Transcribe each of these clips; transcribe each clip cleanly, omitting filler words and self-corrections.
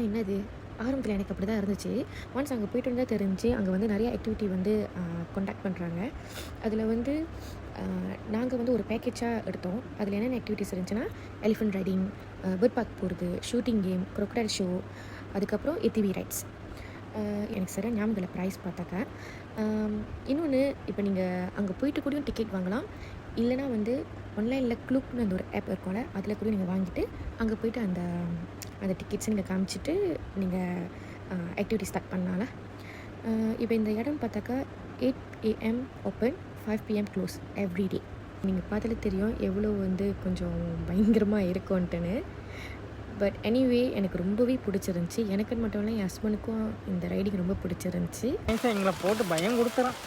பார்த்தோன்னா என்னது ஆரம்பத்தில் எனக்கு அப்படி தான் இருந்துச்சு. ஒன்ஸ் அங்கே போய்ட்டு இருந்தால் தெரிஞ்சு அங்கே வந்து நிறைய ஆக்டிவிட்டி வந்து காண்டாக்ட் பண்ணுறாங்க. அதில் வந்து நாங்கள் வந்து ஒரு பேக்கேஜாக எடுத்தோம். அதில் என்னென்ன ஆக்டிவிட்டீஸ் இருந்துச்சுன்னா எலிஃபென்ட் ரைடிங், பேர்ட் பார்க் போகிறது, ஷூட்டிங் கேம், க்ரொக்கடைல் ஷோ, அதுக்கப்புறம் ஏடிவி ரைட்ஸ். எனக்கு சரியாக ஞாபகம் இல்லை ப்ரைஸ் பார்த்தாக்கா. இன்னொன்று, இப்போ நீங்கள் அங்கே போயிட்டு கூடயும் டிக்கெட் வாங்கலாம். இல்லைனா வந்து ஆன்லைனில் க்ளூப்னு அந்த ஒரு ஆப் இருக்கும்ல, அதில் கூட நீங்கள் வாங்கிட்டு அங்கே போய்ட்டு அந்த அந்த டிக்கெட்ஸை நீங்கள் காமிச்சிட்டு நீங்கள் ஆக்டிவிட்டி ஸ்டார்ட் பண்ணலாம்ல. இப்போ இந்த இடம் பார்த்தாக்கா 8 AM open, 5 PM close everyday. நீங்கள் பார்த்தாலே தெரியும் எவ்வளோ வந்து கொஞ்சம் பயங்கரமாக இருக்கும்ன்ட்டுன்னு. பட் எனிவே எனக்கு ரொம்பவே பிடிச்சிருந்துச்சி. எனக்குன்னு மட்டும் இல்லை, என் ஹஸ்பண்டுக்கும் இந்த ரைடிங் ரொம்ப பிடிச்சிருந்துச்சி. எங்களை போட்டு பயம் கொடுத்துறான்.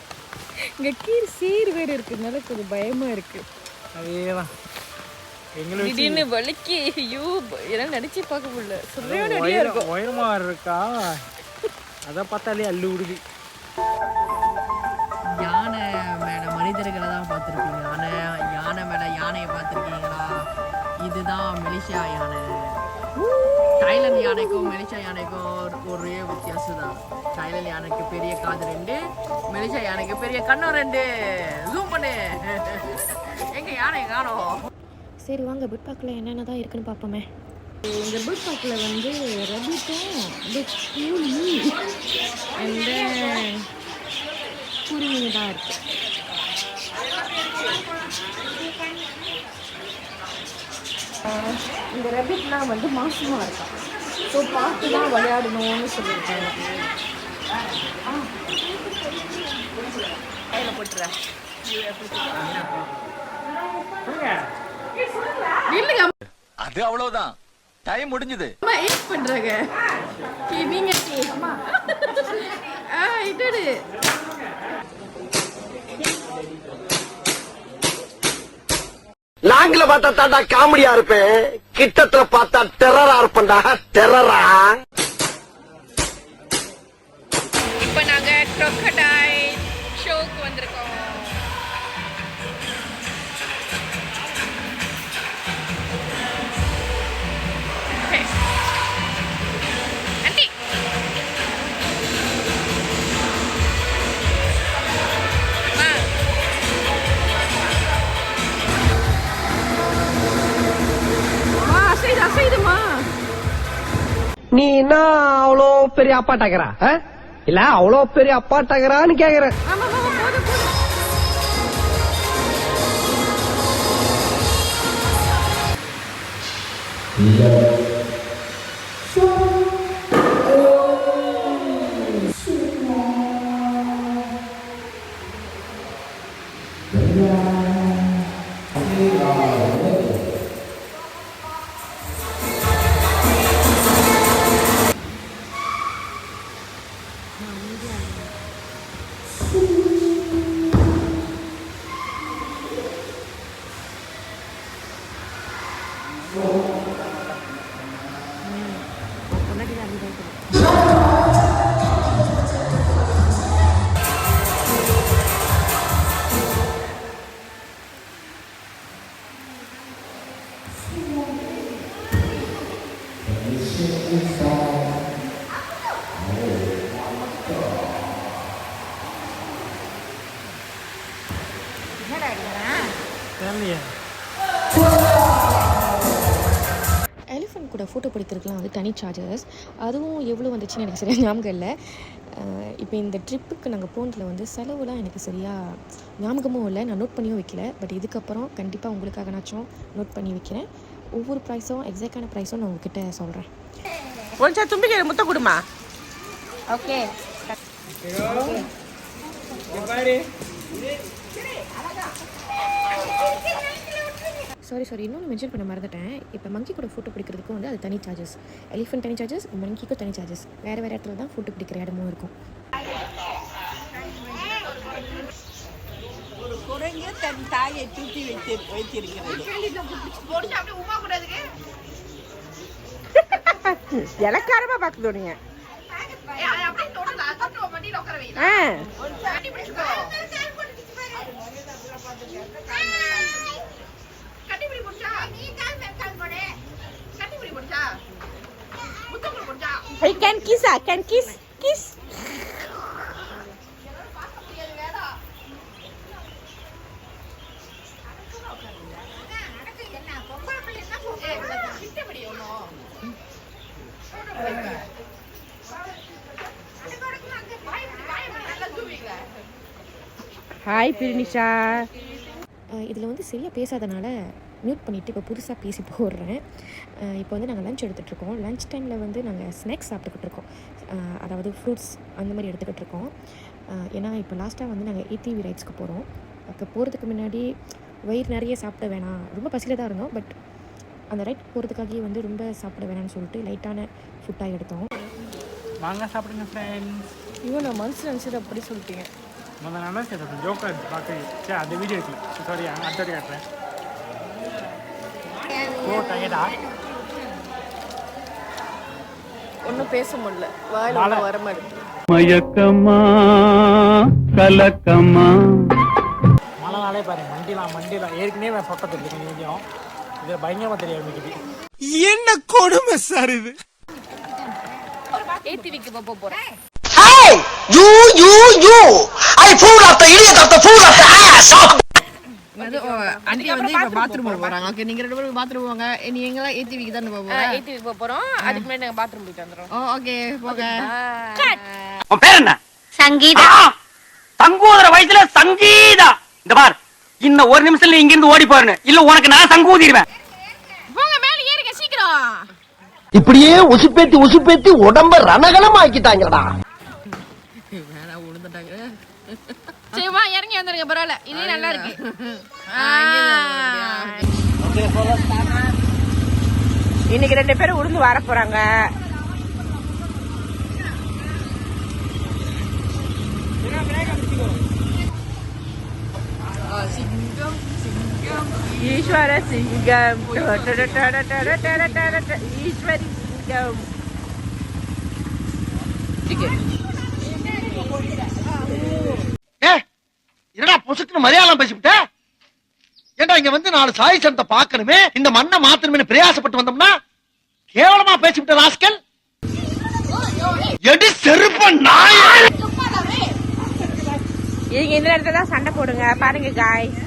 இங்கே கீழே சேர் வேறு இருக்கிறதுனால கொஞ்சம் பயமாக இருக்குது. அதேதான் திடீர்னு வலிக்கு ஐயோ என்னால் நினச்சி பார்க்க முடியல. உயரமா இருக்கா, அதை பார்த்தாலே அள்ளு விடுது. யானை மேலே மனிதர்களை தான் பார்த்துருப்பீங்க, ஆனால் யானை மேலே யானையை பார்த்துருக்கீங்களா? இதுதான் மலேசியா யானை. தாய்லாந்து யானைக்கும் மலேசியா யானைக்கும் ஒரே வித்தியாசம் தான். தாய்லாந்து யானைக்கு பெரிய காது 2, மலேசியா யானைக்கு பெரிய கண்ணு 2. ஜூம் பண்ணு, எங்க யானை காணோம். சரி வாங்க பேர்ட் பார்க்கில் என்னென்ன தான் இருக்குன்னு பார்ப்போமே. இந்த பேர்ட் பார்க்கில் வந்து ரபிட்டும் கூலி அண்ட் குருவி தான் இருக்குது. இந்த ரபிட்லாம் வந்து மாசமாக இருக்கா. ஸோ பார்த்து தான் விளையாடணும்னு சொல்லியிருக்காங்க. கையில் போட்டுறேன். அது அவ்வளவுதான், டைம் முடிஞ்சது. வெயிட் பண்றாங்க. நீங்க இது லாங்கில பார்த்தா தாண்டா காமெடியா இருப்பேன், கிட்டத்துல பார்த்தா டெரரா இருப்பேன்டா. டெரரா. இப்போ நாங்க crocodile ஷோக்கு வந்திருக்கோம். நீ என்ன அவ்வளோ பெரிய அப்பாட்டாக்குறா இல்ல? அவ்வளோ பெரிய அப்பாட்டாக்குறான்னு கேக்குற. எலிஃபென்ட் கூட ஃபோட்டோ பிடிக்கிறதுலாம் வந்து தனி சார்ஜஸ். அதுவும் எவ்வளோ வந்துச்சுன்னு எனக்கு சரியாக ஞாபகம் இல்லை. இப்போ இந்த ட்ரிப்புக்கு நாங்கள் போனதில் வந்து செலவுலாம் எனக்கு சரியாக ஞாபகமும் இல்லை, நான் நோட் பண்ணியும் வைக்கல. பட் இதுக்கப்புறம் கண்டிப்பாக உங்களுக்காகனாச்சும் நோட் பண்ணி வைக்கிறேன். ஒவ்வொரு ப்ரைஸும் எக்ஸாக்டான ப்ரைஸும் நான் உங்ககிட்ட சொல்கிறேன். கொஞ்சம் தும்பிக்கை முத்த கொடுமா. ஓகே சாரி இன்னொன்று மென்ஷன் பண்ண மறந்துட்டேன். இப்போ மங்கி கூட ஃபோட்டோ பிடிக்கிறதுக்கும் வந்து அது தனி சார்ஜஸ். எலிஃபென்ட் தனி சார்ஜஸ், மங்கிக்கும் தனி சார்ஜஸ். வேறு இடத்துல தான் ஃபோட்டோ பிடிக்கிற இடமும் இருக்கும். குரங்கு தன் தாயை தூக்கி வைத்திருக்கிறது. இலக்காரமா பார்க்குறீங்க. Hey, can kiss ah? Can kiss? Kiss. Hi, Pirnisha. இதில் வந்து சரியாக பேசாதனால மியூட் பண்ணிவிட்டு இப்போ புதுசாக பேசி போடுறேன். இப்போ வந்து நாங்கள் லஞ்ச் எடுத்துகிட்ருக்கோம். லஞ்ச் டைமில் வந்து நாங்கள் ஸ்நாக்ஸ் சாப்பிட்டுக்கிட்டு இருக்கோம். அதாவது ஃப்ரூட்ஸ் அந்த மாதிரி எடுத்துக்கிட்டு இருக்கோம். ஏன்னா இப்போ லாஸ்ட்டாக வந்து நாங்கள் ஏடிவி ரைட்ஸ்க்கு போகிறோம். அங்கே போகிறதுக்கு முன்னாடி வயிறு நிறைய சாப்பிட வேணாம், ரொம்ப பசியில் தான் இருந்தோம். பட் அந்த ரைட் போகிறதுக்காகவே வந்து ரொம்ப சாப்பிட வேணாம்னு சொல்லிட்டு லைட்டான ஃபுட்டாக எடுத்தோம். வாங்க சாப்பிடுங்க ஃப்ரெண்ட்ஸ். இவன் நான் மனசில் நினச்சது அப்படி சொல்லிட்டீங்க. முதல்ல நல்லா சேர்த்து ஜோக்கா பார்க்க சரி அந்த வீடியோ எடுக்கல. சாரி அடுத்த காட்டுறேன். ஓ டயர்டா? ஒன்றும் பேச முடியல, வாயில வர மாதிரி. மயக்கமா கலக்கமா மழை நாளே பாருங்க, மண்டிலாம் ஏற்கனவே பக்கத்தில் இருக்கு கொஞ்சம். இதில் பயங்கரமாக தெரிய ஆரம்பிக்குது. என்ன கொடுமை சார் இது. ஏடிவிக்கு போகிறேன். Hey! You! I pulled up the idiot of the fool of the ass! Aunty வந்து இப்போ பாத்ரூம் போகிறாங்க. ஓகே, நீங்கள் 2 பேரும் பாத்ரூம் போங்க. நீ எங்கெல்லாம் ஏடிவிக்கு தான் போக போகிறேன். ஏடிவிக்கு போகிறோம். அதுக்கு முன்னாடி நாங்கள் பாத்ரூம் போயிட்டு வந்துடுறோம். ஓகே போங்க. உன் பேர் என்ன? சங்கீதா. சங்கூதர வயசுல சங்கீதா. இந்த பார், இன்னும் 1 நிமிஷத்துல இங்க இருந்து ஓடி போறேன். இல்ல உனக்கு நான் சங்கூதிடுவேன். போங்க, மேல ஏறுங்க சீக்கிரம். இப்படியே உசுப்பேத்தி உடம்ப ரணகலம் ஆக்கிட்டாங்கடா. வேணா விழுந்துட்டாங்க. சரிம்மா இறங்கி வந்துருங்க, பரவாயில்ல, இதே நல்லா இருக்கு. இன்னைக்கு 2 பேரும் உளுந்து வர போறாங்க. ஈஸ்வர சிங்கம், ஈஸ்வரி சிங்கம். என்னடா பொசுக்குன்னு மலையாளம் பேசிவிட்ட? ஏண்டா இங்க வந்து 4 சாய் சனத்தை பார்க்கணுமே, இந்த மண்ணை மாத்தணுமே பிரயாசப்பட்டு வந்தோம்னா கேவலமா பேசிவிட்ட ராஸ்கல். எடி செருப்ப நாய். இந்த இடத்துல தான் சண்டை போடுங்க பாருங்க காய்ஸ்.